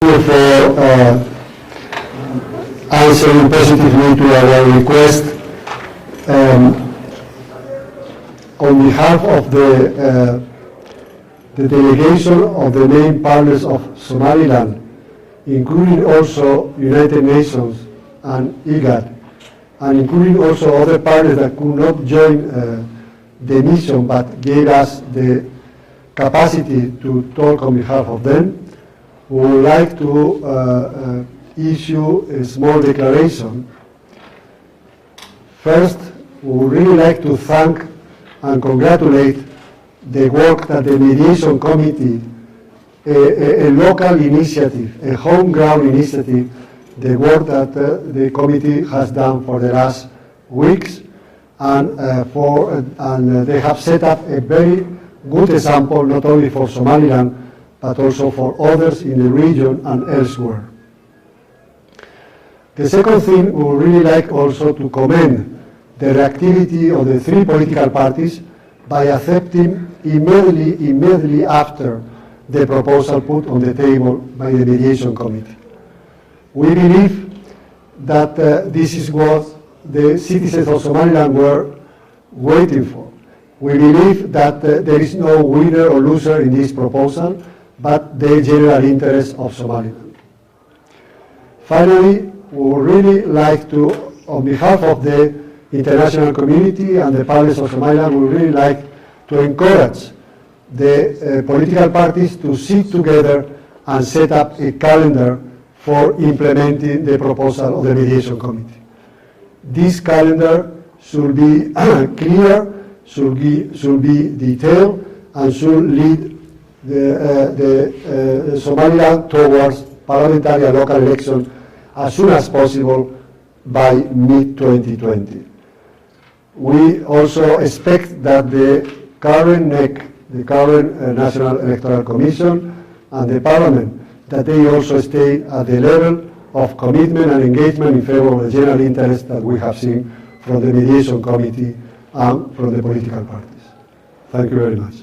For answering positively to our request. On behalf of the delegation of the main partners of Somaliland, including also United Nations and IGAD, and including also other partners that could not join the mission but gave us the capacity to talk on behalf of them, we would like to issue a small declaration. First, we would really like to thank and congratulate the work that the Mediation Committee, a local initiative, a home-ground initiative, the work that the committee has done for the last weeks, and they have set up a very good example not only for Somaliland but also for others in the region and elsewhere. The second thing, we would really like also to commend the reactivity of the three political parties by accepting immediately after the proposal put on the table by the Mediation Committee. We believe that this is what the citizens of Somaliland were waiting for. We believe that there is no winner or loser in this proposal, but the general interest of Somaliland. Finally, we would really like to, on behalf of the international community and the partners of Somaliland, we would really like to encourage the political parties to sit together and set up a calendar for implementing the proposal of the Mediation Committee. This calendar should be clear, should be detailed, and should lead the Somaliland towards parliamentary and local elections as soon as possible by mid-2020. We also expect that the current NEC, the current National Electoral Commission, and the Parliament, that they also stay at the level of commitment and engagement in favor of the general interest that we have seen from the Mediation Committee and from the political parties. Thank you very much.